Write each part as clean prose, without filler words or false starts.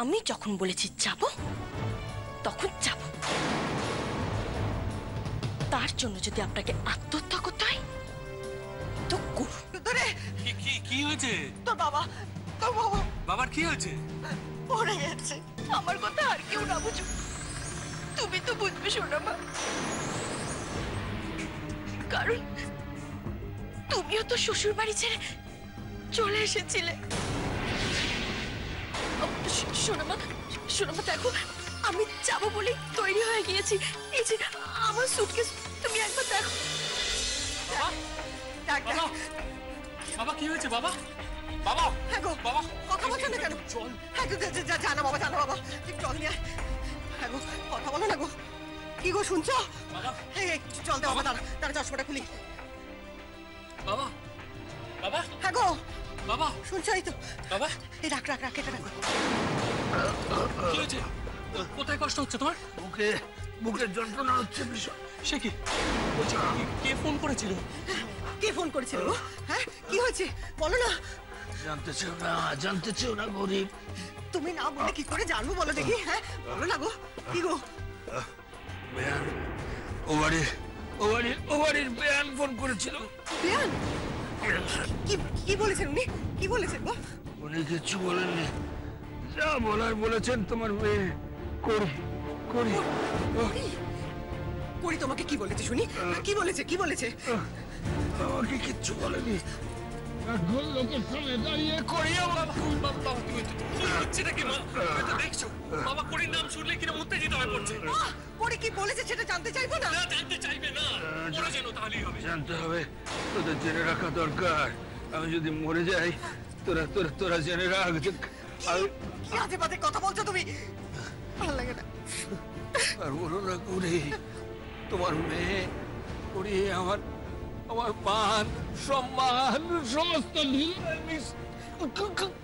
আমি যখন বলেছি যাব তখন যাব। তার জন্য যদি আপনাকে আত্মহত্যা করতে হয় তো করুন। কি হয়েছে? তোর বাবা, তোর বাবা। বাবার কি হয়েছে? পড়ে গেছে। আমার কথা আর কেউ না বুঝুক, তুমি তো বুঝবে সোনা মা, কারণ তুমিও তো শ্বশুর বাড়ি ছেড়ে চলে এসেছিলে। সোনা মা, সোনা মা দেখো, আমি যাবো বলেই তৈরি হয়ে গিয়েছি। এই যে আমার সুটকেস, তুমি একবার দেখো। বাবা, বাবা কি হয়েছে বাবা? বাবা, হ্যাঁ গো বাবা, কথা বলছো না কেন? চল। হ্যাঁ জানা বাবা, জানা বাবা, চল নিয়ে। হ্যাঁ গো, কথা বলো না গো। কি গো শুনছো? চল দে বাবা, তার চশমাটা খুলি। বাবা, বাবা, হ্যাঁ গো বাবা, শুনছো? এই তো বাবা, এই রাখ রাখ রাখ, এটা রাখ। কি হয়েছে? কোথায় কষ্ট হচ্ছে তোমার? বুকের যন্ত্রণা হচ্ছে ভীষণ। সে কি বলছি, কে ফোন করেছিল? কে ফোন করেছিল গো? হ্যাঁ কি হয়েছে বলো না। জানতে চেও না গরিব। তুমি না বলে কি করে জানবো বলো দেখি? হ্যাঁ বলো না গো, কি গো? বেয়ান, ও বাড়ির বেয়ান ফোন করেছিল। বেয়ান? কি বলেছেন উনি? কি বলেছেন গো? উনি কিচ্ছু বলেননি, যা বলার বলেছেন তোমার মেয়ে করি। করি তোমাকে কি বলেছে শুনি? কি বলেছে, কি বলেছে? আমাকে কিচ্ছু বলেনি। এখন লোকের সামনে দাঁড়িয়ে করি আমার। বাবা তুমি হচ্ছে নাকি মা? দেখছো বাবা করির নাম শুনলে কিরকম উত্তেজিত হয়ে পড়ছে। করি কি বলেছে সেটা জানতে চাইবো না? জানতে চাইবে না, বলে যেন তাহলেই হবে। জানতে হবে, তোদের জেনে রাখা দরকার। আমি যদি মরে যাই তোরা জেনে রাখ। কি আজে বাজে কথা বলছো তুমি? ভালো লাগে না। আর বলো না করি, তোমার মেয়ে করি আমার মান সম্মান সমস্ত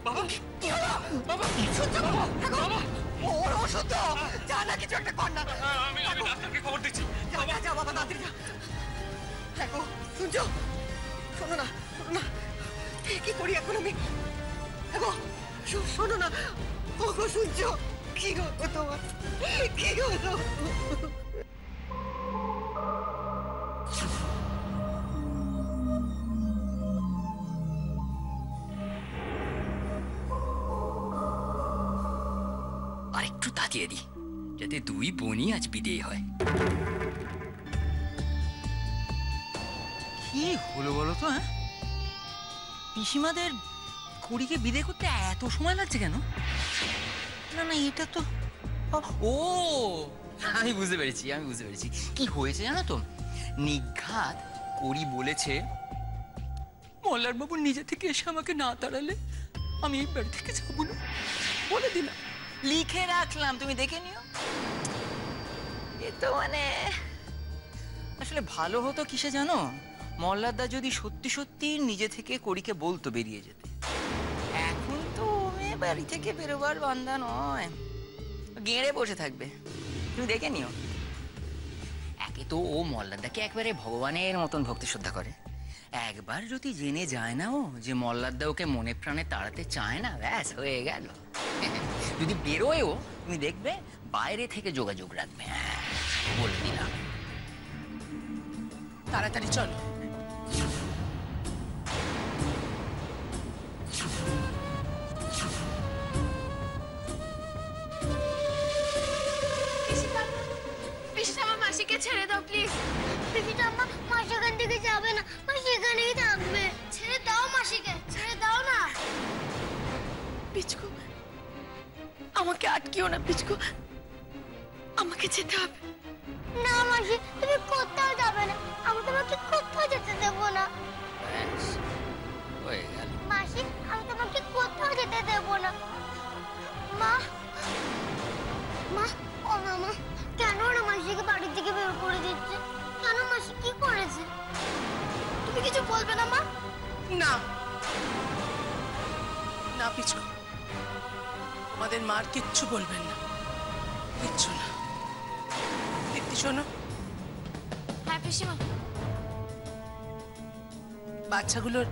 বাবা, বাবা শুনছো বাবা? ওর অসুস্থ, যা না কিছু একটা কর না। আমি ডাক্তারকে খবর দিচ্ছি। যা বাবা, তাড়াতাড়ি যা। হ্যাঁ গো শুনছো? শোনো না, কি করি এখন আমি? হ্যাঁ গো শোনো না, ও গো শুনছো? কি গো তোমার, কি গো? আর একটু তাকিয়ে দি, যাতে দুই বোনই আজ বিদেয় হয়। কি হলো বলো তো? হ্যাঁ, পিসিমাদের কড়িকে বিদে করতে এত সময় লাগছে কেন? না এটা তো, ও আমি বুঝতে পেরেছি। কি হয়েছে জানো তো? নিঘাত কড়ি বলেছে মল্লার বাবু নিজে থেকে এসে আমাকে না তাড়ালে আমি এই বাড়ি থেকে যাবো না, বলে দিলাম। লিখে রাখলাম, তুমি দেখে নিও। এ তো মানে আসলে ভালো হতো কিসে জানো? মল্লারদা যদি সত্যি সত্যি নিজে থেকে কড়িকে বলতো বেরিয়ে যেতে। এখন তো মেয়ে বাড়ি থেকে বেরোবার বান্দা নয়, গেঁড়ে বসে থাকবে। তুমি দেখে নিও। একে তো ও মল্লারদাকে একবারে ভগবানের মতন ভক্তি শ্রদ্ধা করে। একবার যদি জেনে যায় না ও যে মল্লারদা ওকে মনে প্রাণে তাড়াতে চায় না, ব্যাস হয়ে গেল। যদি বেরোয়ও তুমি দেখবে বাইরে থেকে যোগাযোগ রাখবে। বলে দিলাম। তাড়াতাড়ি চলো। মাসিকে ছেড়ে দাও প্লিজ। পিসিঠাম্মা, মাসি এখান থেকে যাবে না, মাসি এখানেই থাকবে। ছেড়ে দাও মাসিকে, ছেড়ে দাও না। পিচকু, আমাকে আটকিও না পিচকু, আমাকে যেতে হবে। না মাসি, তুমি কোথাও যাবে না, আমি তোমাকে কোথাও যেতে দেবো না। হয়ে গেল। মাসি, আমি তোমাকে কোথাও যেতে দেবো না। মা, ও মামা, কেন ওরা মাসিকে বাড়ি থেকে বের করে দিচ্ছে? কেন মাসি কি করেছে? তুমি কিছু বলবে না মা? না না পিচকু, আমাদের মার কিচ্ছু বলবেন না, কিচ্ছু না। দীপ্তি শোনো। হ্যাঁ পিসিমা। বাচ্চাগুলোর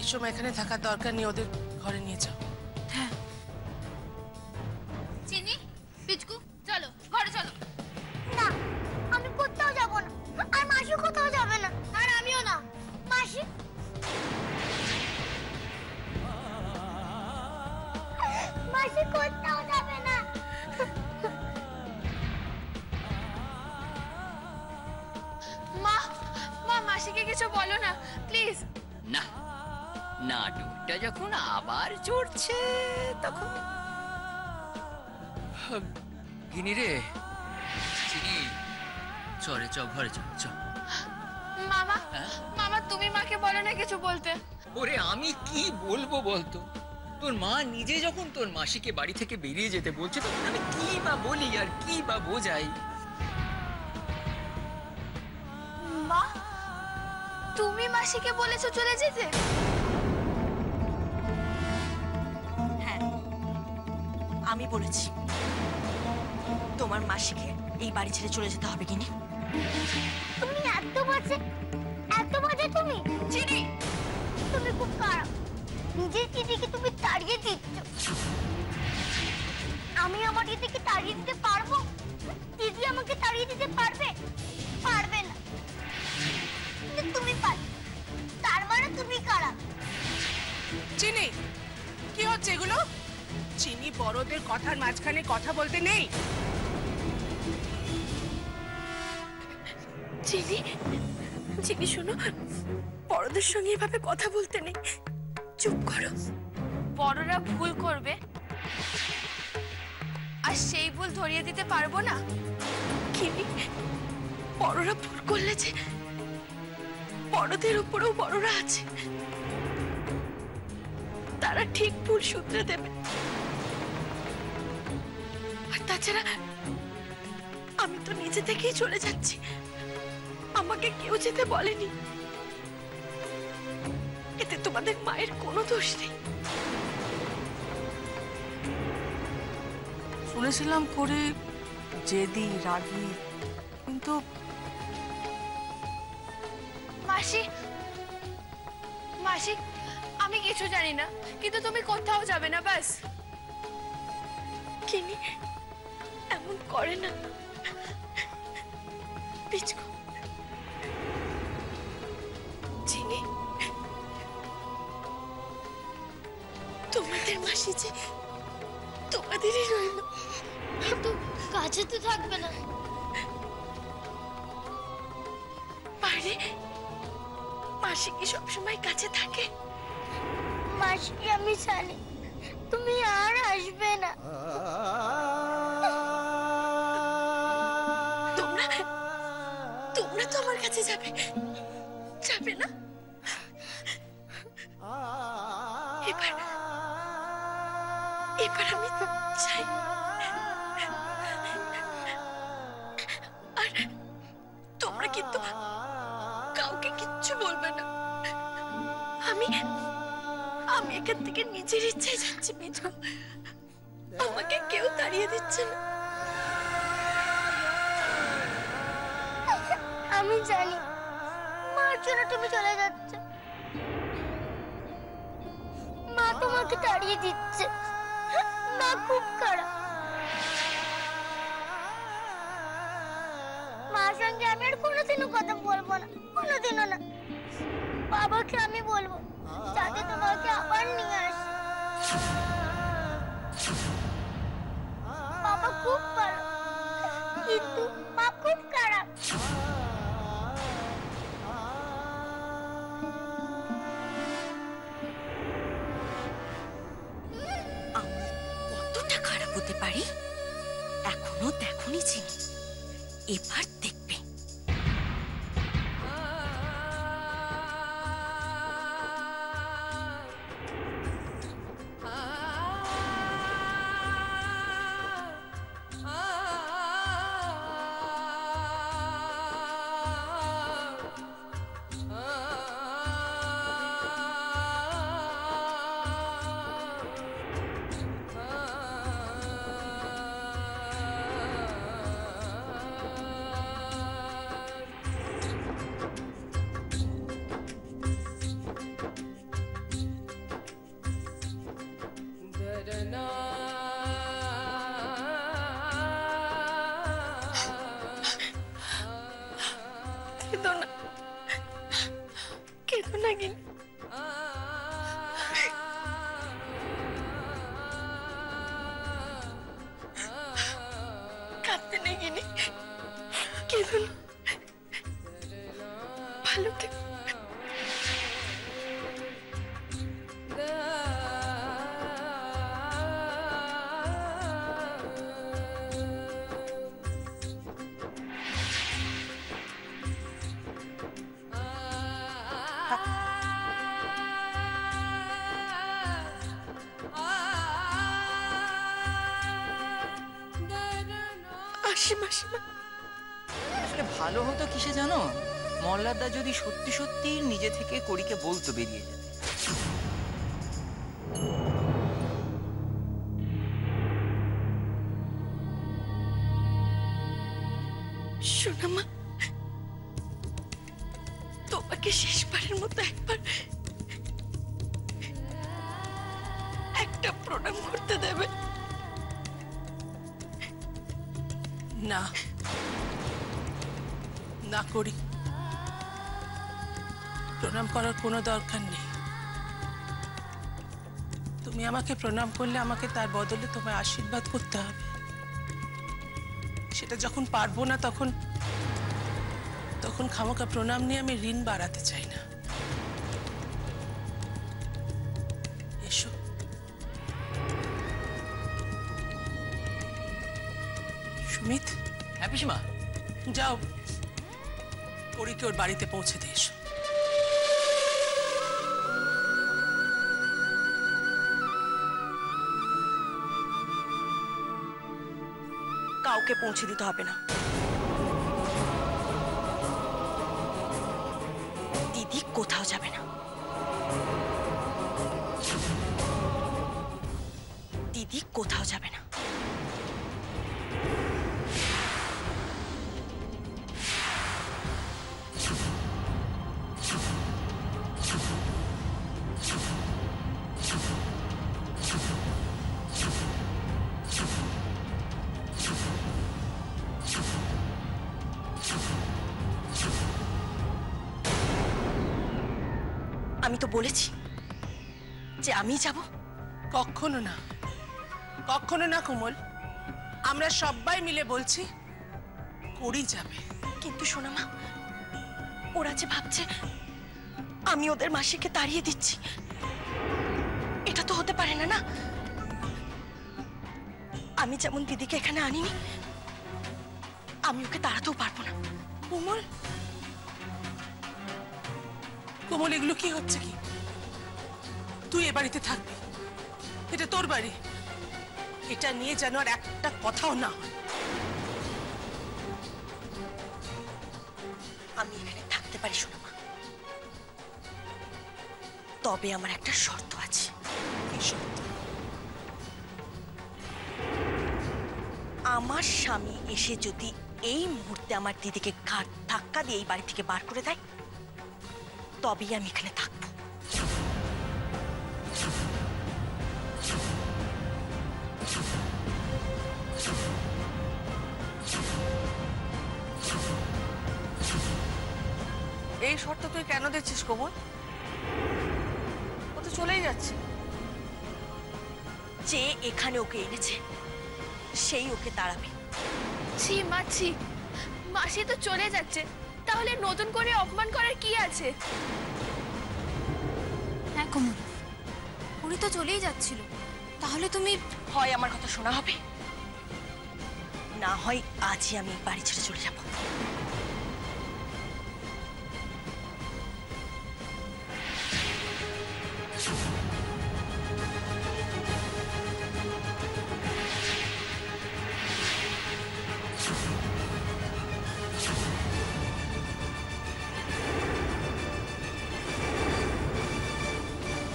এই সময় এখানে থাকার দরকার নেই, ওদের ঘরে নিয়ে যাও। হ্যাঁ। মাসিকে কিছু বলো না প্লিজ। না, নাটকটা যখন আবার চড়ছে তখন গিনি রে, চিনি, চলে চ ঘরে চ চ। মামা, মামা তুমি মাকে বলো না কিছু বলতে। ওরে আমি কি বলবো বলতো, তোর মা নিজে যখন তোর মাসিকে বাড়ি থেকে বেরিয়ে যেতে বলছে তখন আমি কি বা বলি আর কি বা বোঝাই। মা, তুমি মাসিকে বলেছো চলে যেতে? হ্যাঁ, আমি বলেছি তোমার মাসিকে এই বাড়ি ছেড়ে চলে যেতে হবে কিনি। তুমি এত বাজে তুমি চিনি, তুমি খুব খারাপ। নিজের দিদিকে তুমি তাড়িয়ে দিচ্ছ। আমি আমার দিদিকে তাড়িয়ে দিতে পারবো? দিদি আমাকে তাড়িয়ে দিতে পারবে? পারবে না। কিন্তু তুমি পারবে। তার মানে তুমি খারাপ। চিনি, কি হচ্ছে এগুলো? চিনি, বড়দের কথার মাঝখানে কথা বলতে নেই। চিনি, চিনি শোনো, বড়দের সঙ্গে এভাবে কথা বলতে নেই, চুপ করো। বড়রা ভুল করবে আর সেই ভুল ধরিয়ে দিতে পারবো না। কিনি, বড়রা ভুল করলে যে বড়দের উপরেও বড়রা আছে, তারা ঠিক ভুল শুধরে দেবে। আর তাছাড়া আমি তো নিজে থেকেই চলে যাচ্ছি, আমাকে কেউ যেতে বলেনি। এতে তোমাদের মায়ের কোনো দোষ নেই। শুনেছিলাম করে জেদি, রাগী, কিন্তু মাসি, মাসি আমি কিছু জানি না, কিন্তু তুমি কোথাও যাবে না ব্যাস। কিনি এমন করে না, পিচকো। চিনি, তোমাদের মাসি যে তোমাদেরই রইল, কিন্তু কাছে তো থাকবে না। পারে মাসি কি সবসময় কাছে থাকে? মাসি আমি জানি তুমি আর আসবে না। তোমরা তোমরা তো আমার কাছে যাবে, যাবে না? এবার এবার আমি চাই। আর তোমরা কিন্তু কাউকে কিচ্ছু বলবে না। আমি আমি এখান থেকে নিজের ইচ্ছায় যাচ্ছি পিছু, আমাকে কেউ তাড়িয়ে দিচ্ছে না। আমি জানি মার জন্য তুমি চলে যাচ্ছ, মা তোমাকে তাড়িয়ে দিচ্ছে। মা খুব খারাপ। মার সঙ্গে আমি আর কোনোদিনও কথা বলবো না, কোনোদিনও না। বাবাকে আমি বলবো যাতে তোমাকে আবার নিয়ে আসে। বাবা খুব ভালো, কিন্তু মা খুব খারাপ। আমি কতটা খারাপ হতে পারি এখনো দেখনি চিনি, এবার দেখবে। কেঁদো না, কেঁদো না গিনি। কাঁদতে নেই গিনি, কেঁদো না। ভালো থেকো। আসি মাসিমা। আসলে ভালো হতো কিসে জানো, মল্লারদা যদি সত্যি সত্যি নিজে থেকে কড়িকে বলতো বেরিয়ে যেতে। শোনা মা, তোমাকে শেষবারের মতো একবার একটা প্রণাম করতে দেবে? না না করি, প্রণাম করার কোনো দরকার নেই। তুমি আমাকে প্রণাম করলে আমাকে তার বদলে তোমায় আশীর্বাদ করতে হবে। সেটা যখন পারবো না তখন তখন খামোকা প্রণাম নিয়ে আমি ঋণ বাড়াতে চাই না। এসো। সুমিত, হ্যাঁ পিসিমা। যাও কড়িকে ওর বাড়িতে পৌঁছে দিয়ে এসো। কাউকে পৌঁছে দিতে হবে না। দিদি কোথাও যাবে না। দিদি কোথাও যাবে না। আমি তো বলেছি যে আমি যাব। কখনো না, কখনো না কোমল। আমরা সবাই মিলে বলছি কড়ি যাবে। কিন্তু শোনো মা, ওরা যে ভাবছে আমি ওদের মাসিকে তাড়িয়ে দিচ্ছি, এটা তো হতে পারে না। না, আমি যেমন দিদিকে এখানে আনিনি, আমি ওকে তাড়াতেও পারবো না। কোমল, কোমল, এগুলো কি হচ্ছে? কি তুই এ বাড়িতে থাকবি? এটা তোর বাড়ি। এটা নিয়ে যেন আর একটা কথাও না হয়। আমি এখানে থাকতে পারি শোনো মা, তবে আমার একটা শর্ত আছে। কি শর্ত? আমার স্বামী এসে যদি এই মুহূর্তে আমার দিদিকে ঘাট ধাক্কা দিয়ে এই বাড়ি থেকে বার করে দেয়, তবেই আমি এখানে থাকবো। এই শর্ত তুই কেন দিচ্ছিস কোমল? ও তো চলেই যাচ্ছে। যে এখানে ওকে এনেছে সেই ওকে তাড়াবে। ছি মা ছি, মাসি তো চলে যাচ্ছে, তাহলে নতুন করে অপমান করার কি আছে? হ্যাঁ কোমল, উনি তো চলেই যাচ্ছিল, তাহলে তুমি হয় আমার কথা শোনা হবে, না হয় আজই আমি এই বাড়ি ছেড়ে চলে যাব।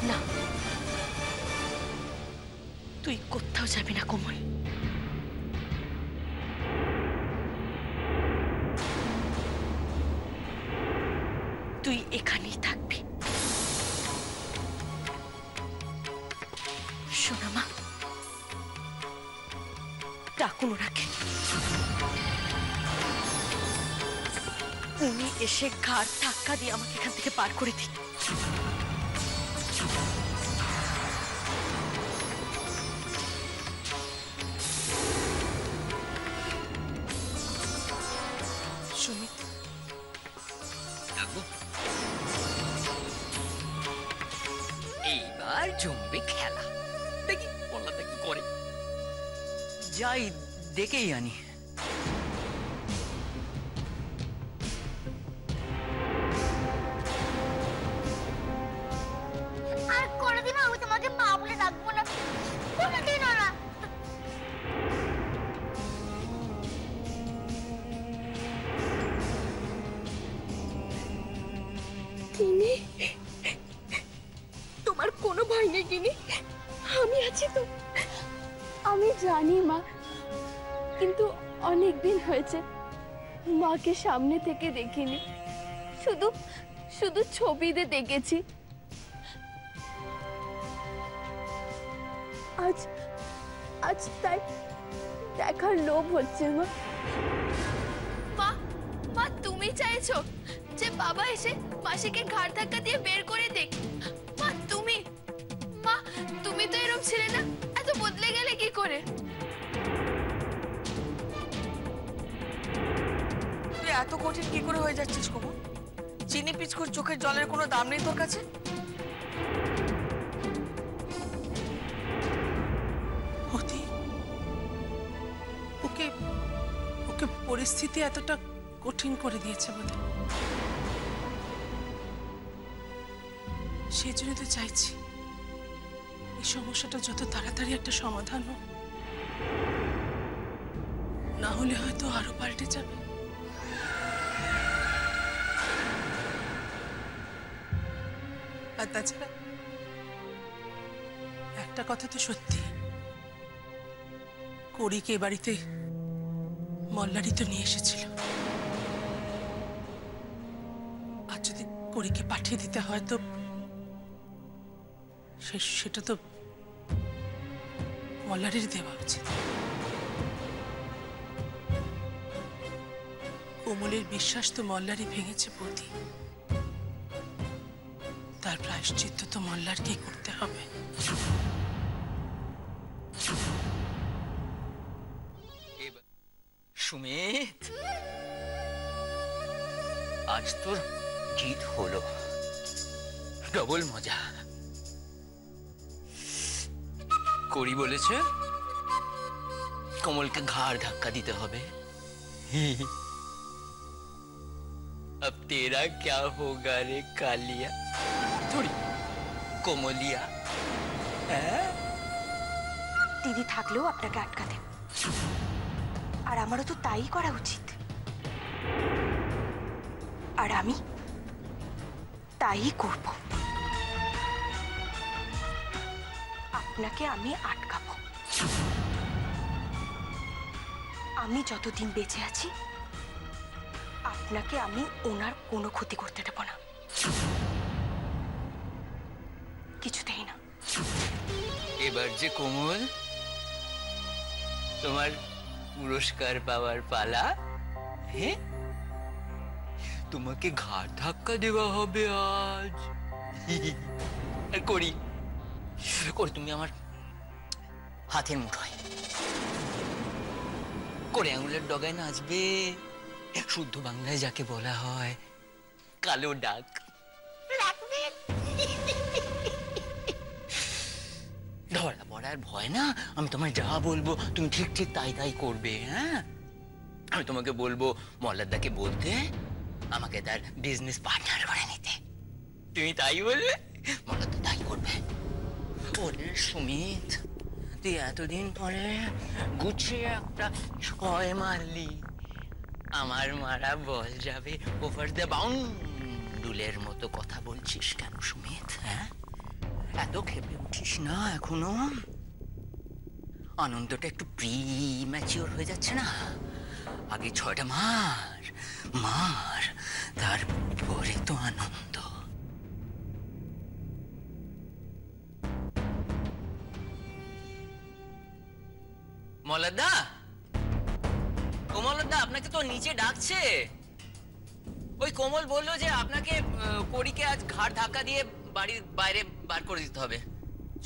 না, তুই কোথাও যাবি না কোমল। তুই এখানেই থাকবি। শোনা মা, ডাকুন ওনাকে। উনি এসে ঘাড় ধাক্কা দিয়ে আমাকে এখান থেকে পার করে দিন। সুমিত, এইবার জমবে খেলা। দেখি মল্লাদা কি করে। যাই দেখেই আনি। আর কোনোদিনও আমি তোমাকে মা বলে ডাকবো না, কোনোদিনও না। গিনি, তোমার কোনো ভয় নেই গিনি, আমি আছি তো। আমি জানি মা, কিন্তু অনেক দিন হয়েছে মাকে সামনে থেকে দেখিনি, শুধু শুধু ছবিতে দেখেছি। আজ আজ তাই দেখার লোভ হচ্ছে মা। মা, মা তুমি চাইছো যে বাবা এসে মাসিকে ঘাড় ধাক্কা দিয়ে বের করে দেখ? মা তুমি তো এরকম ছিলে না, এত বদলে গেলে কি করে? তুই এত কঠিন কি করে হয়ে যাচ্ছিস কোমল? চিনি পিচকুর চোখের জলের কোনো দাম নেই তোর কাছে? অতি, ওকে ওকে পরিস্থিতি এতটা কঠিন করে দিয়েছে বোধ। সেই জন্য তো চাইছি এই সমস্যাটা যত তাড়াতাড়ি একটা সমাধান হোক, না হলে হয়তো আরো পাল্টে যাবে। আর তাছাড়া একটা কথা তো সত্যি, কড়িকে এ বাড়িতে মল্লারই তো নিয়ে এসেছিল। আর যদি কড়িকে পাঠিয়ে দিতে হয় তো সেটা তো মল্লারের দেওয়া উচিত। কোমলের বিশ্বাস তো মল্লারই ভেঙেছে বৌদি, তার প্রায়শ্চিত্ত তো মল্লারকেই করতে হবে। সুমিত, আজ তোর জিত হলো, ডবল মজা। করি বলেছে কমলকে ঘাড় ধাক্কা দিতে হবে। अब तेरा क्या होगा रे कालिया, थोड़ी कोमलिया। দিদি থাকলেও আপনাকে আটকাতে, আর আমারও তো তাই করা উচিত, আর আমি তাই করব। আপনাকে আমি আটকাবো। আমি যতদিন বেঁচে আছি আপনাকে আমি ওনার কোনো ক্ষতি করতে দেব না, কিছুতেই না। এবার যে কোমল তোমার পুরস্কার পাওয়ার পালা। হ্যাঁ, তোমাকে ঘাড় ধাক্কা দেওয়া হবে আজ। করি করি তুমি আমার হাতের মুঠোয় করে আঙুলের ডগায় নাচবে। শুদ্ধ বাংলায় যাকে বলা হয় কালো ডাক। ধরা পড়ার ভয় না, আমি তোমায় যা বলবো তুমি ঠিক ঠিক তাই তাই করবে। হ্যাঁ, আমি তোমাকে বলবো মল্লাদাকে বলতে আমাকে তার বিজনেস পার্টনার করে নিতে, তুমি তাই বলবে, মল্লাদা তাই করবে। ওরে সুমিত, তুই এতদিন পরে গুছিয়ে একটা ছয় মারলি, আমার মারা বল যাবে ওভার দ্য বাউন্ডুলের মতো কথা বলছিস কেন সুমিত? হ্যাঁ, এত খেপে উঠিস না এখনো, আনন্দটা একটু প্রি ম্যাচিওর হয়ে যাচ্ছে না? আগে 6টা মার মার, তারপরে তো আনন্দ। মল্লাদা, কোমলদা আপনাকে তো নিচে ডাকছে। ওই কোমল বললো যে আপনাকে কড়িকে আজ ঘাড় ধাক্কা দিয়ে বাড়ির বাইরে বার করে দিতে হবে।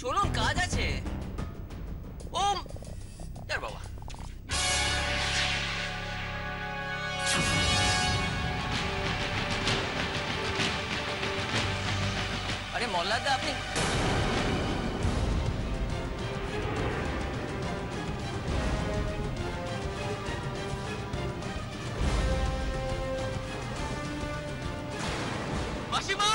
চলুন, কাজ আছে। ও তার বাবা, মল্লাদা আপনি মাসিমা